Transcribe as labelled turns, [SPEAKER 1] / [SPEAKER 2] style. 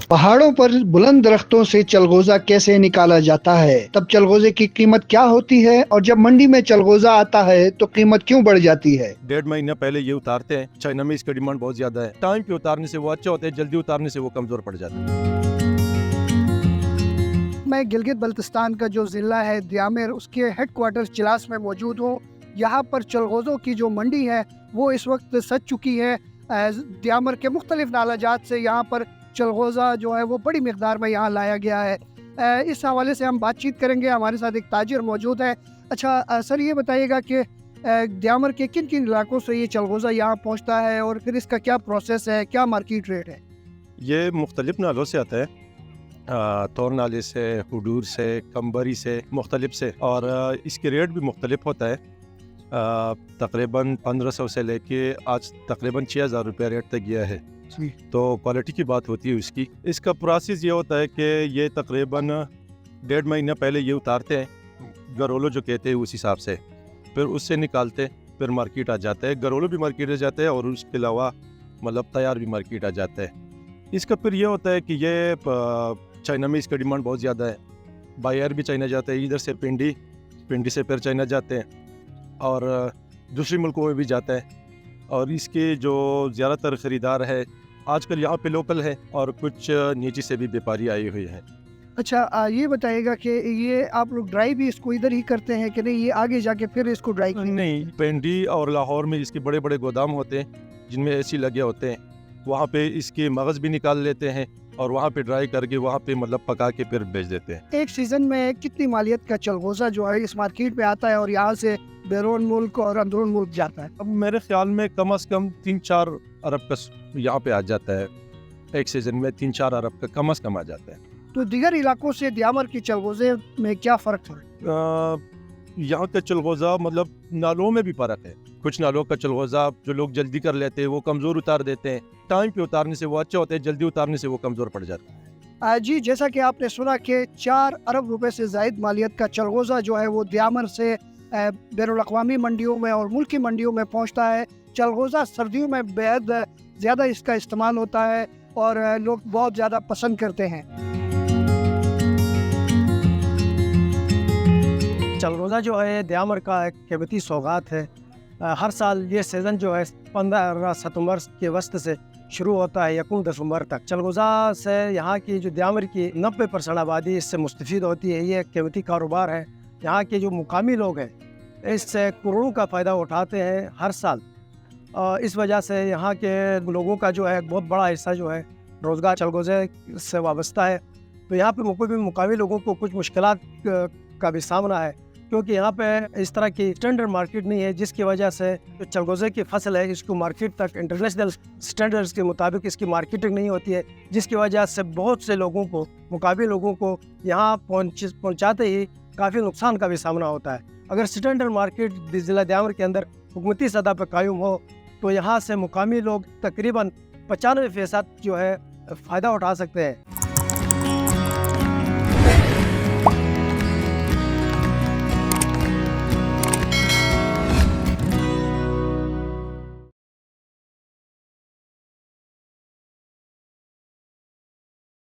[SPEAKER 1] पहाड़ों पर बुलंद दरख्तों से चलगोजा कैसे निकाला जाता है, तब चलगोजे की कीमत क्या होती है और जब मंडी में चलगोजा आता है तो कीमत क्यों बढ़ जाती है?
[SPEAKER 2] 1.5 महीना पहले ये उतारते हैं। चाइना में इसका डिमांड बहुत ज्यादा है। टाइम पे उतारने से वो अच्छा होता है, जल्दी उतारने से वो कमजोर पड़ जाता है।
[SPEAKER 1] मैं गिलगित बल्तिस्तान का जो ज़िला है द्यामर, उसके हेडक्वार्टर चिलास में मौजूद हूँ। यहाँ पर चलगोज़ों की जो मंडी है वो इस वक्त सज चुकी है। द्यामर के मुख्तलिफ नालाजात से यहाँ पर चलगोज़ा जो है वो बड़ी मिकदार में यहाँ लाया गया है। इस हवाले से हम बातचीत करेंगे। हमारे साथ एक ताजिर मौजूद है। अच्छा सर, ये बताइएगा कि द्यामर के किन किन इलाकों से ये चलगोज़ा यहाँ पहुँचता है और फिर इसका क्या प्रोसेस है, क्या मार्केट रेट है?
[SPEAKER 2] ये मुख्तलिफ नालों से आता है, तौर नाले से, हुडूर से, कंबरी से, मुख्तलिफ से, और इसके रेट भी मुख्तलिफ होता है। तकरीबन 1500 से लेके आज तकरीबन 6000 रुपये रेट तक गया है। तो क्वालिटी की बात होती है उसकी। इसका प्रोसेस ये होता है कि ये तकरीबन 1.5 महीना पहले ये उतारते हैं, गरोलो जो कहते हैं उस हिसाब से, फिर उससे निकालते, फिर मार्केट आ जाता है। गरोलो भी मार्केट आ जाता है और उसके अलावा मतलब तैयार भी मार्केट आ जाता है। इसका फिर ये होता है कि ये चाइना में इसका डिमांड बहुत ज़्यादा है। बाय एयर भी चाइना जाता है, इधर से पिंडी से फिर चाइना जाते हैं और दूसरे मुल्कों में भी जाता है। और इसके जो ज़्यादातर ख़रीदार है आजकल यहाँ पे लोकल है और कुछ नीचे से भी व्यापारी आए हुए हैं।
[SPEAKER 1] अच्छा, ये बताइएगा कि ये आप लोग ड्राई भी इसको इधर ही करते हैं कि नहीं, ये आगे जाके फिर इसको ड्राई?
[SPEAKER 2] नहीं, पिंडी और लाहौर में इसके बड़े बड़े गोदाम होते हैं जिनमें एसी लगे होते हैं। वहाँ पे इसके मगज़ भी निकाल लेते हैं और वहाँ पे ड्राई करके वहाँ पे मतलब पका के फिर बेच देते हैं।
[SPEAKER 1] एक सीजन में कितनी मालियत का चलगोज़ा जो है इस मार्केट में आता है और यहाँ से बैरून मुल्क और अंदरून मुल्क जाता है?
[SPEAKER 2] अब मेरे ख्याल में कम से कम 3-4 अरब का यहाँ पे आ जाता है। एक सीजन में 3-4 अरब का कम से कम आ जाता है।
[SPEAKER 1] तो दीगर इलाकों से द्यामर की चलगोज़े में क्या फ़र्क है?
[SPEAKER 2] यहाँ का चलगोज़ा मतलब नालों में भी फ़र्क है। कुछ नालों का चलगोज़ा जो लोग जल्दी कर लेते हैं वो कमज़ोर उतार देते हैं। टाइम पे उतारने से वो अच्छा होता है, जल्दी उतारने से वो कमज़ोर पड़ जाता है।
[SPEAKER 1] जी, जैसा कि आपने सुना कि 4 अरब रुपए से ज़ायद मालियत का चलगोज़ा जो है वो द्यामर से बैनुल-अक़वामी मंडियों में और मुल्की मंडियों में पहुँचता है। चलगोज़ा सर्दियों में बेहद ज़्यादा इसका इस्तेमाल होता है और लोग बहुत ज़्यादा पसंद करते हैं।
[SPEAKER 3] चलगोज़ा जो है द्यामर का एक क़ीमती सौगात है। हर साल ये सीज़न जो है 15 सितंबर के वस्त से शुरू होता है 1 दिसंबर तक। चलगोज़ा से यहाँ की जो द्यामर की 90% आबादी इससे मुस्तफ़ीद होती है। ये एक कीमती कारोबार है। यहाँ के जो मुकामी लोग हैं इससे करोड़ों का फ़ायदा उठाते हैं हर साल। इस वजह से यहाँ के लोगों का जो है बहुत बड़ा हिस्सा जो है रोज़गार चलगोज़े से वाबस्ता है। तो यहाँ पे मुकामी लोगों को कुछ मुश्किलात का भी सामना है, क्योंकि यहाँ पे इस तरह की स्टैंडर्ड मार्केट नहीं है, जिसकी वजह से जो चलगोज़े की फसल है इसको मार्केट तक इंटरनेशनल स्टैंडर्ड्स के मुताबिक इसकी मार्केटिंग नहीं होती है, जिसकी वजह से बहुत से लोगों को, मुकामी लोगों को यहाँ पहुँचाते ही काफ़ी नुकसान का भी सामना होता है। अगर स्टैंडर्ड मार्केट ज़िला द्यामर के अंदर हुकूमती सतह पर कायम हो तो यहाँ से मुकामी लोग तकरीबन 95% जो है फ़ायदा उठा सकते हैं।